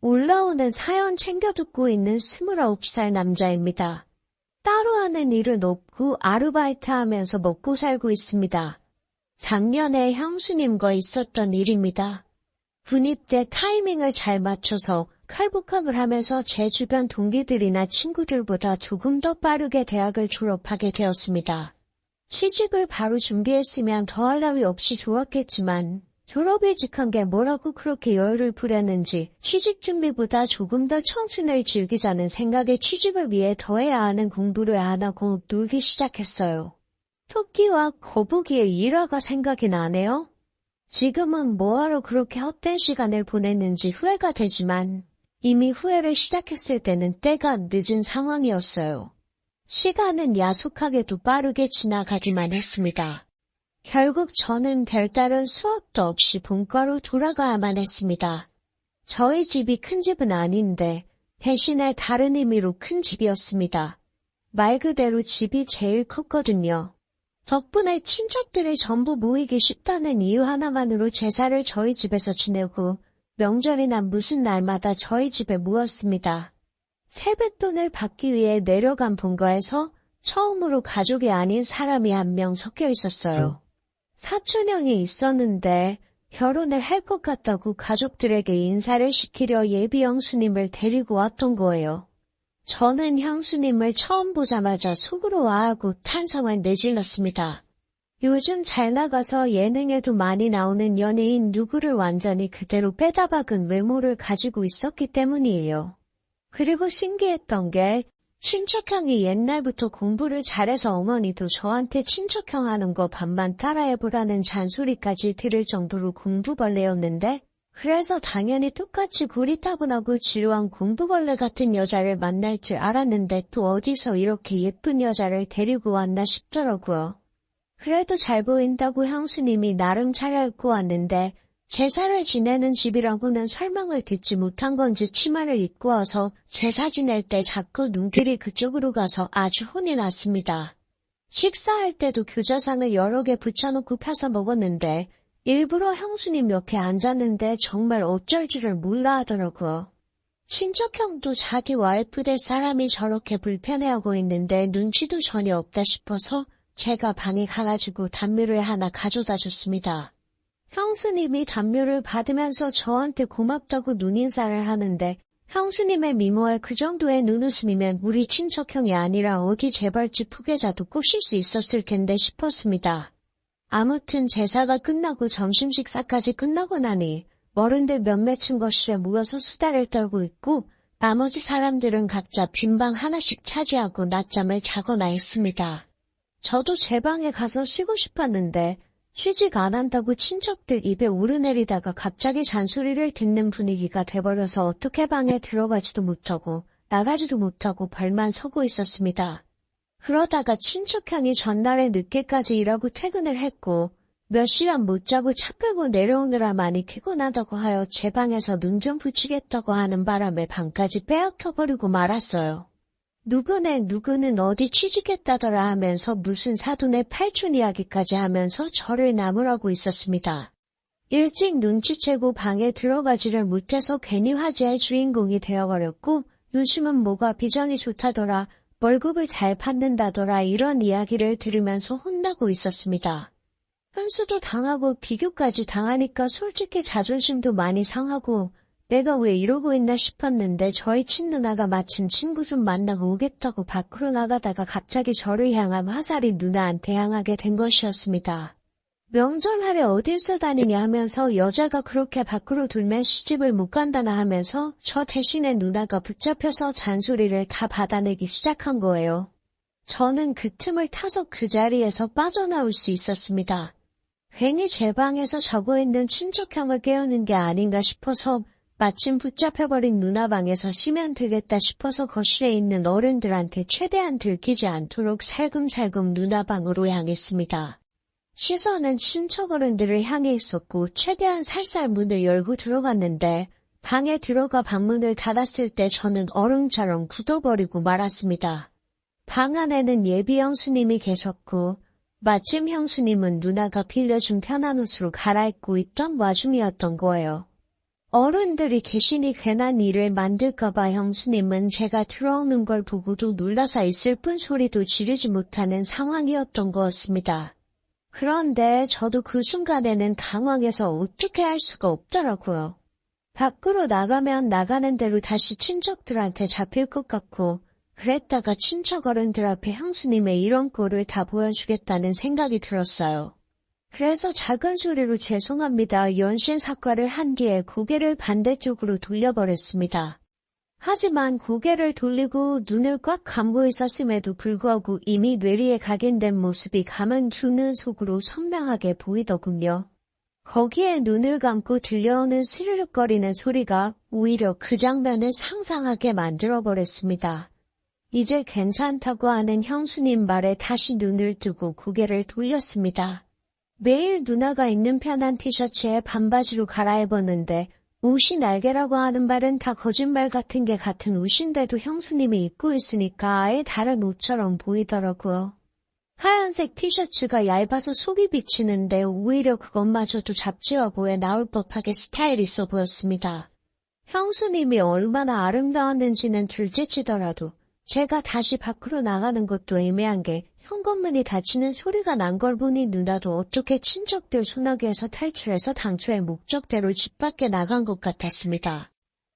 올라오는 사연 챙겨 듣고 있는 29살 남자입니다. 따로 하는 일은 없고 아르바이트 하면서 먹고 살고 있습니다. 작년에 형수님과 있었던 일입니다. 군입 때 타이밍을 잘 맞춰서 칼복학을 하면서 제 주변 동기들이나 친구들보다 조금 더 빠르게 대학을 졸업하게 되었습니다. 취직을 바로 준비했으면 더할 나위 없이 좋았겠지만 졸업 일찍한 게 뭐라고 그렇게 여유를 부렸는지 취직 준비보다 조금 더 청춘을 즐기자는 생각에 취직을 위해 더 해야 하는 공부를 안 하고 놀기 시작했어요. 토끼와 거북이의 일화가 생각이 나네요. 지금은 뭐하러 그렇게 헛된 시간을 보냈는지 후회가 되지만 이미 후회를 시작했을 때는 때가 늦은 상황이었어요. 시간은 야속하게도 빠르게 지나가기만 했습니다. 결국 저는 별다른 수업도 없이 본과로 돌아가야만 했습니다. 저희 집이 큰 집은 아닌데 대신에 다른 의미로 큰 집이었습니다. 말 그대로 집이 제일 컸거든요. 덕분에 친척들이 전부 모이기 쉽다는 이유 하나만으로 제사를 저희 집에서 지내고 명절이나 무슨 날마다 저희 집에 모였습니다. 세뱃돈을 받기 위해 내려간 본가에서 처음으로 가족이 아닌 사람이 한 명 섞여 있었어요. 사촌형이 있었는데 결혼을 할 것 같다고 가족들에게 인사를 시키려 예비 형수님을 데리고 왔던 거예요. 저는 형수님을 처음 보자마자 속으로 와하고 탄성을 내질렀습니다. 요즘 잘 나가서 예능에도 많이 나오는 연예인 누구를 완전히 그대로 빼다 박은 외모를 가지고 있었기 때문이에요. 그리고 신기했던 게 친척형이 옛날부터 공부를 잘해서 어머니도 저한테 친척형 하는 거 반만 따라해보라는 잔소리까지 들을 정도로 공부벌레였는데 그래서 당연히 똑같이 고리타분하고 지루한 공부벌레 같은 여자를 만날 줄 알았는데 또 어디서 이렇게 예쁜 여자를 데리고 왔나 싶더라고요. 그래도 잘 보인다고 형수님이 나름 차려입고 왔는데 제사를 지내는 집이라고는 설명을 듣지 못한 건지 치마를 입고 와서 제사 지낼 때 자꾸 눈길이 그쪽으로 가서 아주 혼이 났습니다. 식사할 때도 교자상을 여러 개 붙여놓고 펴서 먹었는데 일부러 형수님 옆에 앉았는데 정말 어쩔 줄을 몰라 하더라고요. 친척형도 자기 와이프 될 사람이 저렇게 불편해하고 있는데 눈치도 전혀 없다 싶어서 제가 방에 가가지고 담요를 하나 가져다 줬습니다. 형수님이 담요를 받으면서 저한테 고맙다고 눈인사를 하는데 형수님의 미모에 그 정도의 눈웃음이면 우리 친척형이 아니라 어디 재벌집 후계자도 꼬실 수 있었을 텐데 싶었습니다. 아무튼 제사가 끝나고 점심 식사까지 끝나고 나니 어른들 몇몇은 거실에 모여서 수다를 떨고 있고 나머지 사람들은 각자 빈방 하나씩 차지하고 낮잠을 자거나 했습니다. 저도 제 방에 가서 쉬고 싶었는데 취직 안 한다고 친척들 입에 오르내리다가 갑자기 잔소리를 듣는 분위기가 돼버려서 어떻게 방에 들어가지도 못하고 나가지도 못하고 벌만 서고 있었습니다. 그러다가 친척형이 전날에 늦게까지 일하고 퇴근을 했고 몇 시간 못 자고 차 끌고 내려오느라 많이 피곤하다고 하여 제 방에서 눈 좀 붙이겠다고 하는 바람에 방까지 빼앗겨버리고 말았어요. 누구는 어디 취직했다더라 하면서 무슨 사돈의 팔촌 이야기까지 하면서 저를 나무라고 있었습니다. 일찍 눈치채고 방에 들어가지를 못해서 괜히 화제의 주인공이 되어버렸고 요즘은 뭐가 비전이 좋다더라, 월급을 잘 받는다더라 이런 이야기를 들으면서 혼나고 있었습니다. 현수도 당하고 비교까지 당하니까 솔직히 자존심도 많이 상하고 내가 왜 이러고 있나 싶었는데 저희 친누나가 마침 친구 좀 만나고 오겠다고 밖으로 나가다가 갑자기 저를 향한 화살이 누나한테 향하게 된 것이었습니다. 명절날에 어딜 다니냐 하면서 여자가 그렇게 밖으로 돌면 시집을 못 간다나 하면서 저 대신에 누나가 붙잡혀서 잔소리를 다 받아내기 시작한 거예요. 저는 그 틈을 타서 그 자리에서 빠져나올 수 있었습니다. 괜히 제 방에서 자고 있는 친척형을 깨우는 게 아닌가 싶어서 마침 붙잡혀버린 누나 방에서 쉬면 되겠다 싶어서 거실에 있는 어른들한테 최대한 들키지 않도록 살금살금 누나 방으로 향했습니다. 시선은 친척 어른들을 향해 있었고 최대한 살살 문을 열고 들어갔는데 방에 들어가 방문을 닫았을 때 저는 얼음처럼 굳어버리고 말았습니다. 방 안에는 예비 형수님이 계셨고 마침 형수님은 누나가 빌려준 편한 옷으로 갈아입고 있던 와중이었던 거예요. 어른들이 계시니 괜한 일을 만들까봐 형수님은 제가 들어오는 걸 보고도 놀라서 있을 뿐 소리도 지르지 못하는 상황이었던 거였습니다. 그런데 저도 그 순간에는 당황해서 어떻게 할 수가 없더라고요. 밖으로 나가면 나가는 대로 다시 친척들한테 잡힐 것 같고 그랬다가 친척 어른들 앞에 형수님의 이런 꼴을 다 보여주겠다는 생각이 들었어요. 그래서 작은 소리로 죄송합니다. 연신 사과를 한 뒤에 고개를 반대쪽으로 돌려버렸습니다. 하지만 고개를 돌리고 눈을 꽉 감고 있었음에도 불구하고 이미 뇌리에 각인된 모습이 감은 두 눈 속으로 선명하게 보이더군요. 거기에 눈을 감고 들려오는 스르륵거리는 소리가 오히려 그 장면을 상상하게 만들어버렸습니다. 이제 괜찮다고 하는 형수님 말에 다시 눈을 뜨고 고개를 돌렸습니다. 매일 누나가 입는 편한 티셔츠에 반바지로 갈아입었는데 옷이 날개라고 하는 말은 다 거짓말 같은 게 같은 옷인데도 형수님이 입고 있으니까 아예 다른 옷처럼 보이더라고요. 하얀색 티셔츠가 얇아서 속이 비치는데 오히려 그것마저도 잡지와 보에 나올 법하게 스타일 있어 보였습니다. 형수님이 얼마나 아름다웠는지는 둘째치더라도 제가 다시 밖으로 나가는 것도 애매한 게 현관문이 닫히는 소리가 난 걸 보니 누나도 어떻게 친척들 소나기에서 탈출해서 당초의 목적대로 집 밖에 나간 것 같았습니다.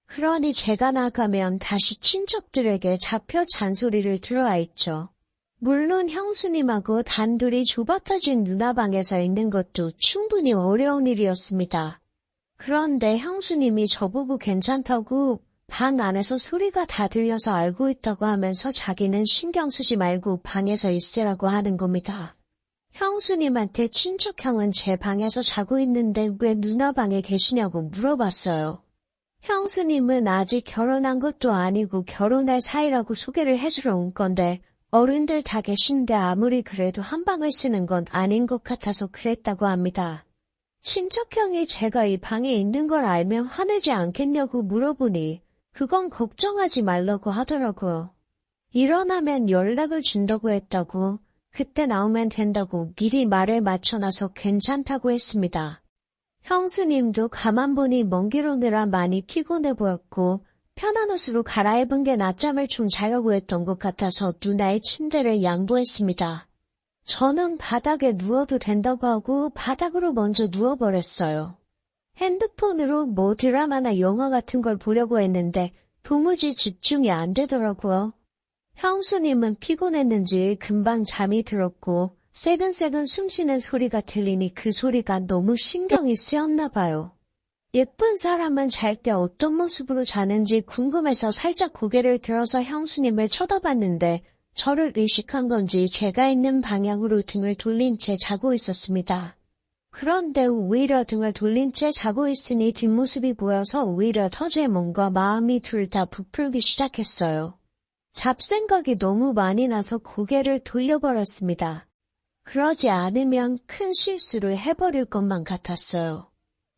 그러니 제가 나가면 다시 친척들에게 잡혀 잔소리를 들어야 했죠. 물론 형수님하고 단둘이 좁아터진 누나 방에서 있는 것도 충분히 어려운 일이었습니다. 그런데 형수님이 저보고 괜찮다고 방 안에서 소리가 다 들려서 알고 있다고 하면서 자기는 신경 쓰지 말고 방에서 있으라고 하는 겁니다. 형수님한테 친척형은 제 방에서 자고 있는데 왜 누나 방에 계시냐고 물어봤어요. 형수님은 아직 결혼한 것도 아니고 결혼할 사이라고 소개를 해주러 온 건데 어른들 다 계신데 아무리 그래도 한 방을 쓰는 건 아닌 것 같아서 그랬다고 합니다. 친척형이 제가 이 방에 있는 걸 알면 화내지 않겠냐고 물어보니 그건 걱정하지 말라고 하더라고요. 일어나면 연락을 준다고 했다고, 그때 나오면 된다고 미리 말을 맞춰놔서 괜찮다고 했습니다. 형수님도 가만 보니 먼 길 오느라 많이 피곤해 보였고 편한 옷으로 갈아입은 게 낮잠을 좀 자려고 했던 것 같아서 누나의 침대를 양보했습니다. 저는 바닥에 누워도 된다고 하고 바닥으로 먼저 누워버렸어요. 핸드폰으로 뭐 드라마나 영화 같은 걸 보려고 했는데 도무지 집중이 안 되더라고요. 형수님은 피곤했는지 금방 잠이 들었고 새근새근 숨쉬는 소리가 들리니 그 소리가 너무 신경이 쓰였나 봐요. 예쁜 사람은 잘 때 어떤 모습으로 자는지 궁금해서 살짝 고개를 들어서 형수님을 쳐다봤는데 저를 의식한 건지 제가 있는 방향으로 등을 돌린 채 자고 있었습니다. 그런데 오히려 등을 돌린 채 자고 있으니 뒷모습이 보여서 오히려 더 제 몸과 마음이 둘 다 부풀기 시작했어요. 잡생각이 너무 많이 나서 고개를 돌려버렸습니다. 그러지 않으면 큰 실수를 해버릴 것만 같았어요.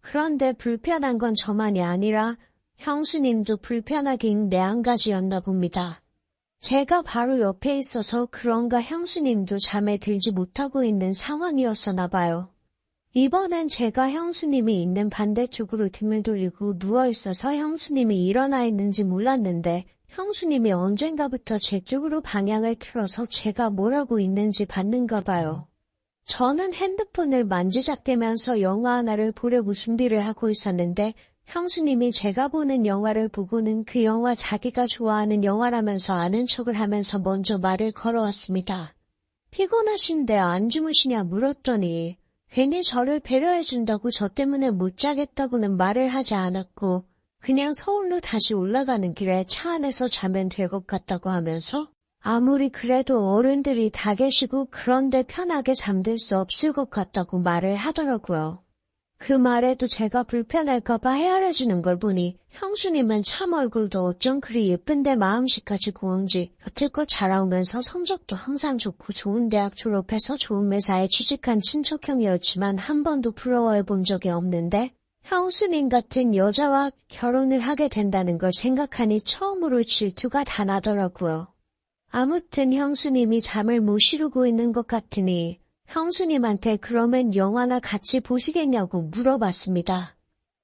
그런데 불편한 건 저만이 아니라 형수님도 불편하긴 내한가지였나 봅니다. 제가 바로 옆에 있어서 그런가 형수님도 잠에 들지 못하고 있는 상황이었었나 봐요. 이번엔 제가 형수님이 있는 반대쪽으로 등을 돌리고 누워있어서 형수님이 일어나 있는지 몰랐는데 형수님이 언젠가부터 제 쪽으로 방향을 틀어서 제가 뭘 하고 있는지 봤는가 봐요. 저는 핸드폰을 만지작대면서 영화 하나를 보려고 준비를 하고 있었는데 형수님이 제가 보는 영화를 보고는 그 영화 자기가 좋아하는 영화라면서 아는 척을 하면서 먼저 말을 걸어왔습니다. 피곤하신데 안 주무시냐 물었더니 괜히 저를 배려해준다고 저 때문에 못 자겠다고는 말을 하지 않았고 그냥 서울로 다시 올라가는 길에 차 안에서 자면 될 것 같다고 하면서 아무리 그래도 어른들이 다 계시고 그런데 편하게 잠들 수 없을 것 같다고 말을 하더라고요. 그 말에도 제가 불편할까봐 헤아려주는 걸 보니 형수님은 참 얼굴도 어쩜 그리 예쁜데 마음씨까지 고운지 여태껏 자라오면서 성적도 항상 좋고 좋은 대학 졸업해서 좋은 회사에 취직한 친척형이었지만 한 번도 부러워해 본 적이 없는데 형수님 같은 여자와 결혼을 하게 된다는 걸 생각하니 처음으로 질투가 다 나더라고요. 아무튼 형수님이 잠을 못 이루고 있는 것 같으니 형수님한테 그러면 영화나 같이 보시겠냐고 물어봤습니다.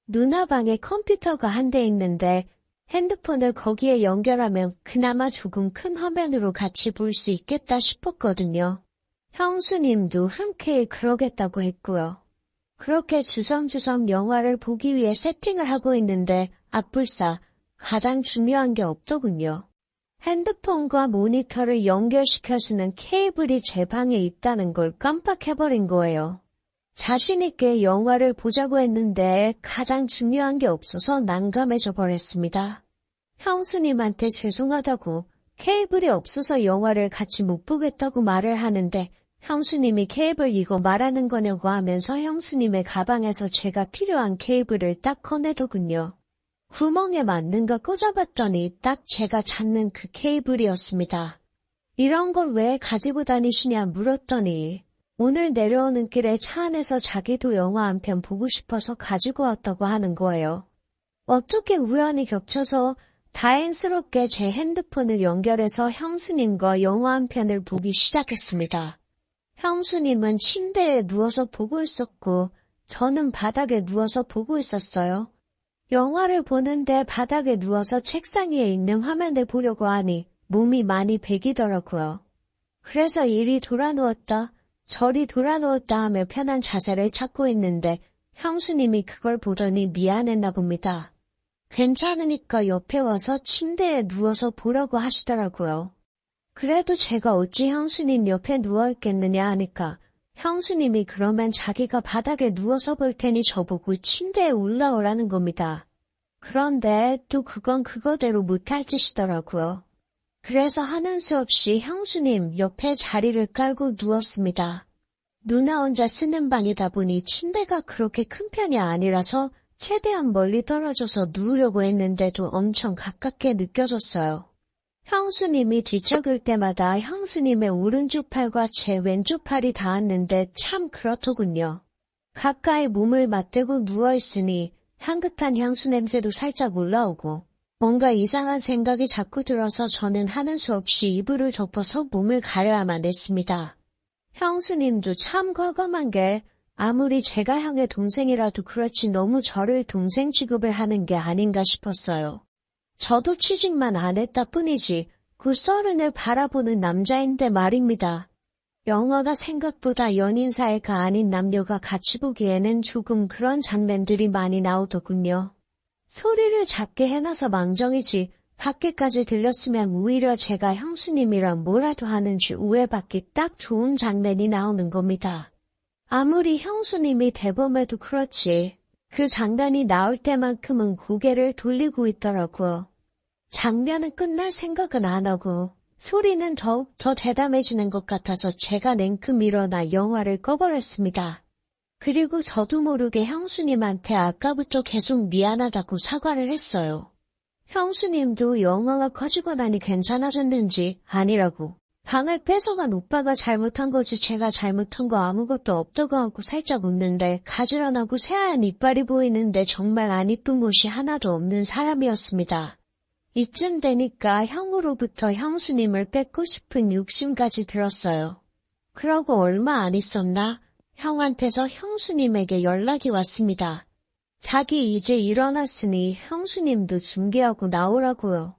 누나 방에 컴퓨터가 한 대 있는데 핸드폰을 거기에 연결하면 그나마 조금 큰 화면으로 같이 볼 수 있겠다 싶었거든요. 형수님도 흔쾌히 그러겠다고 했고요. 그렇게 주섬주섬 영화를 보기 위해 세팅을 하고 있는데 악불사 가장 중요한 게 없더군요. 핸드폰과 모니터를 연결시켜주는 케이블이 제 방에 있다는 걸 깜빡해버린 거예요. 자신있게 영화를 보자고 했는데 가장 중요한 게 없어서 난감해져 버렸습니다. 형수님한테 죄송하다고 케이블이 없어서 영화를 같이 못 보겠다고 말을 하는데 형수님이 케이블 이거 말하는 거냐고 하면서 형수님의 가방에서 제가 필요한 케이블을 딱 꺼내더군요. 구멍에 맞는 거 꽂아봤더니 딱 제가 찾는 그 케이블이었습니다. 이런 걸 왜 가지고 다니시냐 물었더니 오늘 내려오는 길에 차 안에서 자기도 영화 한 편 보고 싶어서 가지고 왔다고 하는 거예요. 어떻게 우연히 겹쳐서 다행스럽게 제 핸드폰을 연결해서 형수님과 영화 한 편을 보기 시작했습니다. 형수님은 침대에 누워서 보고 있었고 저는 바닥에 누워서 보고 있었어요. 영화를 보는데 바닥에 누워서 책상 위에 있는 화면을 보려고 하니 몸이 많이 베기더라고요. 그래서 이리 돌아 누웠다 저리 돌아 누웠다 하며 편한 자세를 찾고 있는데 형수님이 그걸 보더니 미안했나 봅니다. 괜찮으니까 옆에 와서 침대에 누워서 보라고 하시더라고요. 그래도 제가 어찌 형수님 옆에 누워있겠느냐 하니까 형수님이 그러면 자기가 바닥에 누워서 볼 테니 저보고 침대에 올라오라는 겁니다. 그런데 또 그건 그거대로 못할 짓이더라고요. 그래서 하는 수 없이 형수님 옆에 자리를 깔고 누웠습니다. 누나 혼자 쓰는 방이다 보니 침대가 그렇게 큰 편이 아니라서 최대한 멀리 떨어져서 누우려고 했는데도 엄청 가깝게 느껴졌어요. 형수님이 뒤척을 때마다 형수님의 오른쪽 팔과 제 왼쪽 팔이 닿았는데 참 그렇더군요. 가까이 몸을 맞대고 누워있으니 향긋한 향수 냄새도 살짝 올라오고 뭔가 이상한 생각이 자꾸 들어서 저는 하는 수 없이 이불을 덮어서 몸을 가려야만 했습니다. 형수님도 참 과감한 게 아무리 제가 형의 동생이라도 그렇지 너무 저를 동생 취급을 하는 게 아닌가 싶었어요. 저도 취직만 안 했다 뿐이지 그 서른을 바라보는 남자인데 말입니다. 영화가 생각보다 연인 사이가 아닌 남녀가 같이 보기에는 조금 그런 장면들이 많이 나오더군요. 소리를 작게 해놔서 망정이지 밖에까지 들렸으면 오히려 제가 형수님이랑 뭐라도 하는지 오해받기 딱 좋은 장면이 나오는 겁니다. 아무리 형수님이 대범해도 그렇지 그 장면이 나올 때만큼은 고개를 돌리고 있더라고요. 장면은 끝날 생각은 안 하고 소리는 더욱 더 대담해지는 것 같아서 제가 냉큼 일어나 영화를 꺼버렸습니다. 그리고 저도 모르게 형수님한테 아까부터 계속 미안하다고 사과를 했어요. 형수님도 영화가 커지고 나니 괜찮아졌는지 아니라고 방을 뺏어간 오빠가 잘못한 거지 제가 잘못한 거 아무것도 없다고 하고 살짝 웃는데 가지런하고 새하얀 이빨이 보이는데 정말 안 이쁜 곳이 하나도 없는 사람이었습니다. 이쯤 되니까 형으로부터 형수님을 뺏고 싶은 욕심까지 들었어요. 그러고 얼마 안 있었나 형한테서 형수님에게 연락이 왔습니다. 자기 이제 일어났으니 형수님도 중개하고 나오라고요.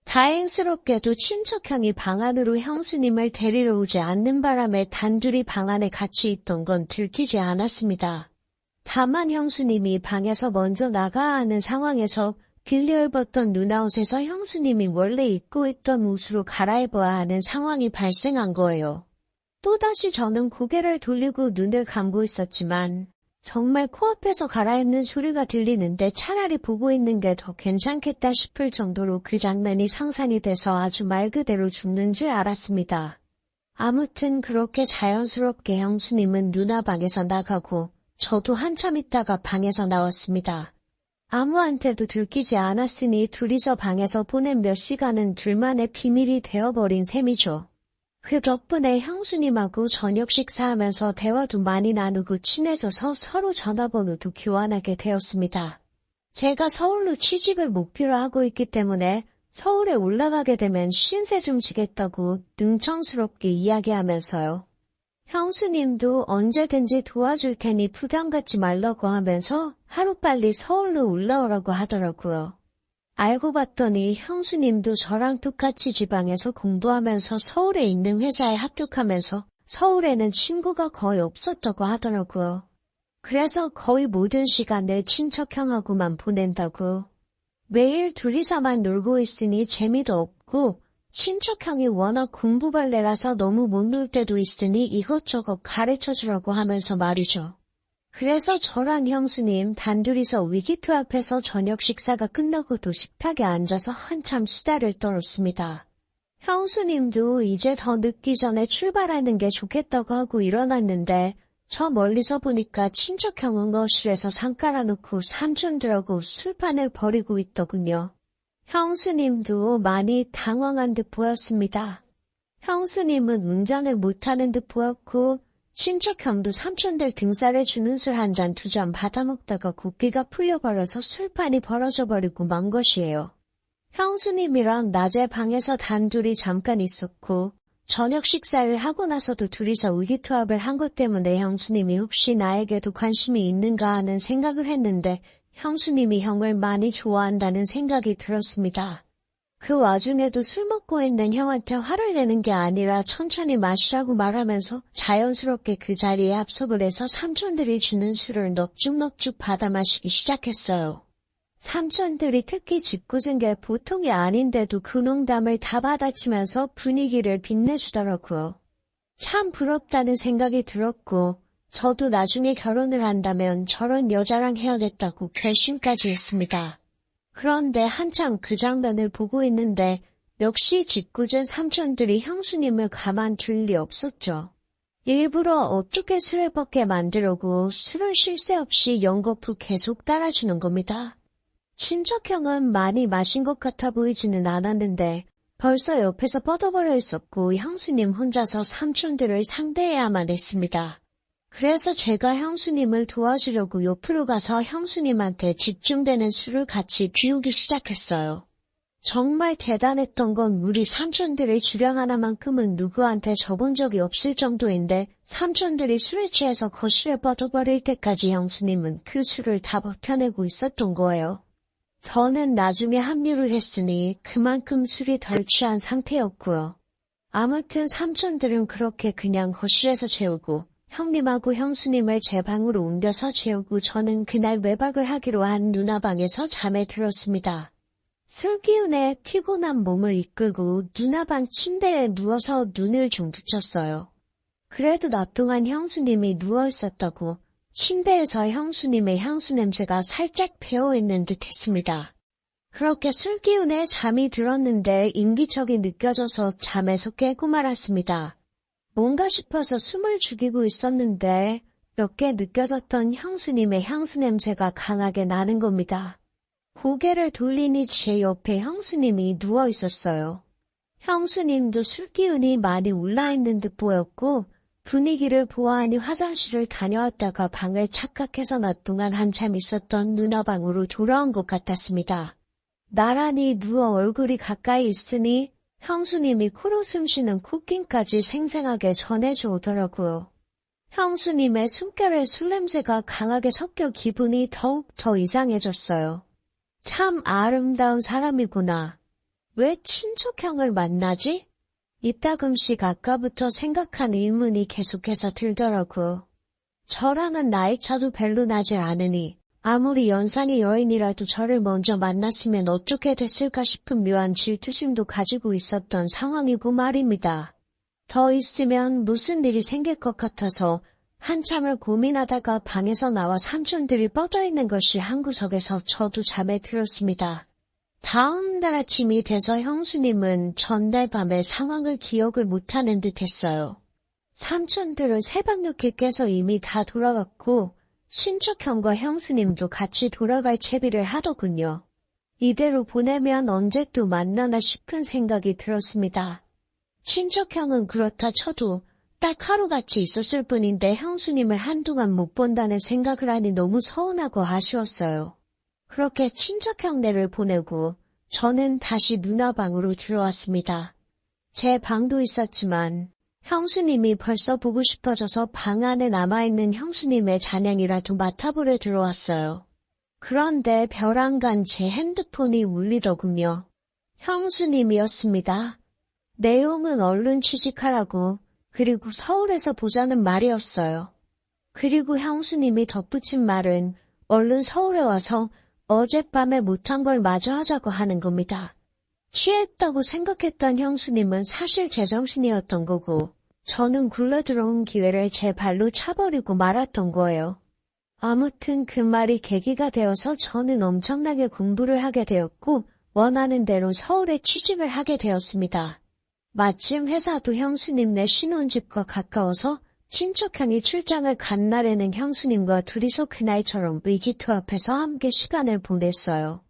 다행스럽게도 친척형이 방 안으로 형수님을 데리러 오지 않는 바람에 단둘이 방 안에 같이 있던 건 들키지 않았습니다. 다만 형수님이 방에서 먼저 나가야 하는 상황에서 길려 입었던 누나 옷에서 형수님이 원래 입고 있던 옷으로 갈아입어야 하는 상황이 발생한 거예요. 또다시 저는 고개를 돌리고 눈을 감고 있었지만 정말 코앞에서 갈아입는 소리가 들리는데 차라리 보고 있는 게 더 괜찮겠다 싶을 정도로 그 장면이 상상이 돼서 아주 말 그대로 죽는 줄 알았습니다. 아무튼 그렇게 자연스럽게 형수님은 누나 방에서 나가고 저도 한참 있다가 방에서 나왔습니다. 아무한테도 들키지 않았으니 둘이서 방에서 보낸 몇 시간은 둘만의 비밀이 되어버린 셈이죠. 그 덕분에 형수님하고 저녁 식사하면서 대화도 많이 나누고 친해져서 서로 전화번호도 교환하게 되었습니다. 제가 서울로 취직을 목표로 하고 있기 때문에 서울에 올라가게 되면 신세 좀 지겠다고 능청스럽게 이야기하면서요. 형수님도 언제든지 도와줄 테니 부담 갖지 말라고 하면서 하루빨리 서울로 올라오라고 하더라고요. 알고 봤더니 형수님도 저랑 똑같이 지방에서 공부하면서 서울에 있는 회사에 합격하면서 서울에는 친구가 거의 없었다고 하더라고요. 그래서 거의 모든 시간을 친척형하고만 보낸다고. 매일 둘이서만 놀고 있으니 재미도 없고 친척형이 워낙 공부벌레라서 너무 못 놀 때도 있으니 이것저것 가르쳐주라고 하면서 말이죠. 그래서 저랑 형수님 단둘이서 위기투 앞에서 저녁 식사가 끝나고도 식탁에 앉아서 한참 수다를 떨었습니다. 형수님도 이제 더 늦기 전에 출발하는 게 좋겠다고 하고 일어났는데 저 멀리서 보니까 친척형은 거실에서 상 깔아놓고 삼촌들하고 술판을 벌이고 있더군요. 형수님도 많이 당황한 듯 보였습니다. 형수님은 운전을 못하는 듯 보였고 친척형도 삼촌들 등살에 주는 술 한 잔 두 잔 받아먹다가 고기가 풀려버려서 술판이 벌어져 버리고 만 것이에요. 형수님이랑 낮에 방에서 단둘이 잠깐 있었고 저녁 식사를 하고 나서도 둘이서 의기투합을 한 것 때문에 형수님이 혹시 나에게도 관심이 있는가 하는 생각을 했는데 형수님이 형을 많이 좋아한다는 생각이 들었습니다. 그 와중에도 술 먹고 있는 형한테 화를 내는 게 아니라 천천히 마시라고 말하면서 자연스럽게 그 자리에 합석을 해서 삼촌들이 주는 술을 넙죽넙죽 받아 마시기 시작했어요. 삼촌들이 특히 짓궂은 게 보통이 아닌데도 그 농담을 다 받아치면서 분위기를 빛내주더라고요. 참 부럽다는 생각이 들었고 저도 나중에 결혼을 한다면 저런 여자랑 해야겠다고 결심까지 했습니다. 그런데 한참 그 장면을 보고 있는데 역시 짓궂은 삼촌들이 형수님을 가만둘 리 없었죠. 일부러 어떻게 술을 먹게 만들려고 술을 쉴 새 없이 연거푸 계속 따라주는 겁니다. 친척형은 많이 마신 것 같아 보이지는 않았는데 벌써 옆에서 뻗어버려 있었고 형수님 혼자서 삼촌들을 상대해야만 했습니다. 그래서 제가 형수님을 도와주려고 옆으로 가서 형수님한테 집중되는 술을 같이 비우기 시작했어요. 정말 대단했던 건 우리 삼촌들의 주량 하나만큼은 누구한테 줘본 적이 없을 정도인데 삼촌들이 술에 취해서 거실에 뻗어버릴 때까지 형수님은 그 술을 다 버텨내고 있었던 거예요. 저는 나중에 합류를 했으니 그만큼 술이 덜 취한 상태였고요. 아무튼 삼촌들은 그렇게 그냥 거실에서 재우고 형님하고 형수님을 제 방으로 옮겨서 재우고 저는 그날 외박을 하기로 한 누나 방에서 잠에 들었습니다. 술 기운에 피곤한 몸을 이끌고 누나 방 침대에 누워서 눈을 좀 붙였어요. 그래도 낮 동안 형수님이 누워있었다고 침대에서 형수님의 향수 냄새가 살짝 배어있는 듯 했습니다. 그렇게 술 기운에 잠이 들었는데 인기척이 느껴져서 잠에서 깨고 말았습니다. 뭔가 싶어서 숨을 죽이고 있었는데 몇 개 느껴졌던 형수님의 향수 냄새가 강하게 나는 겁니다. 고개를 돌리니 제 옆에 형수님이 누워 있었어요. 형수님도 술 기운이 많이 올라있는 듯 보였고 분위기를 보아하니 화장실을 다녀왔다가 방을 착각해서 낮 동안 한참 있었던 누나 방으로 돌아온 것 같았습니다. 나란히 누워 얼굴이 가까이 있으니 형수님이 코로 숨쉬는 콧김까지 생생하게 전해져 오더라고요. 형수님의 숨결에 술 냄새가 강하게 섞여 기분이 더욱 더 이상해졌어요. 참 아름다운 사람이구나. 왜 친척형을 만나지? 이따금씩 아까부터 생각한 의문이 계속해서 들더라고요. 저랑은 나이 차도 별로 나질 않으니 아무리 연상의 여인이라도 저를 먼저 만났으면 어떻게 됐을까 싶은 묘한 질투심도 가지고 있었던 상황이고 말입니다. 더 있으면 무슨 일이 생길 것 같아서 한참을 고민하다가 방에서 나와 삼촌들이 뻗어있는 것이 한 구석에서 저도 잠에 들었습니다. 다음 날 아침이 돼서 형수님은 전날 밤의 상황을 기억을 못하는 듯 했어요. 삼촌들은 새벽 늦게 깨서 이미 다 돌아갔고 친척형과 형수님도 같이 돌아갈 채비를 하더군요. 이대로 보내면 언제 또 만나나 싶은 생각이 들었습니다. 친척형은 그렇다 쳐도 딱 하루같이 있었을 뿐인데 형수님을 한동안 못 본다는 생각을 하니 너무 서운하고 아쉬웠어요. 그렇게 친척형네를 보내고 저는 다시 누나 방으로 들어왔습니다. 제 방도 있었지만 형수님이 벌써 보고 싶어져서 방 안에 남아있는 형수님의 잔향이라도 맡아보려 들어왔어요. 그런데 벼랑간 제 핸드폰이 울리더군요. 형수님이었습니다. 내용은 얼른 취직하라고, 그리고 서울에서 보자는 말이었어요. 그리고 형수님이 덧붙인 말은 얼른 서울에 와서 어젯밤에 못한 걸 마저 하자고 하는 겁니다. 취했다고 생각했던 형수님은 사실 제정신이었던 거고, 저는 굴러들어온 기회를 제 발로 차버리고 말았던 거예요. 아무튼 그 말이 계기가 되어서 저는 엄청나게 공부를 하게 되었고, 원하는 대로 서울에 취직을 하게 되었습니다. 마침 회사도 형수님네 신혼집과 가까워서 친척형이 출장을 간 날에는 형수님과 둘이서 그날처럼 의기투합해서 함께 시간을 보냈어요.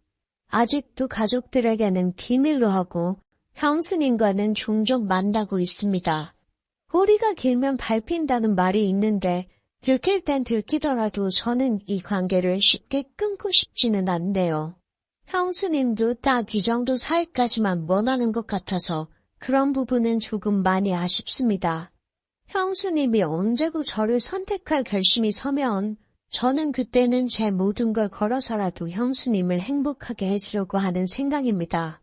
아직도 가족들에게는 비밀로 하고 형수님과는 종종 만나고 있습니다. 꼬리가 길면 밟힌다는 말이 있는데 들킬 땐 들키더라도 저는 이 관계를 쉽게 끊고 싶지는 않네요. 형수님도 딱 이 정도 사이까지만 원하는 것 같아서 그런 부분은 조금 많이 아쉽습니다. 형수님이 언제고 저를 선택할 결심이 서면 저는 그때는 제 모든 걸 걸어서라도 형수님을 행복하게 해주려고 하는 생각입니다.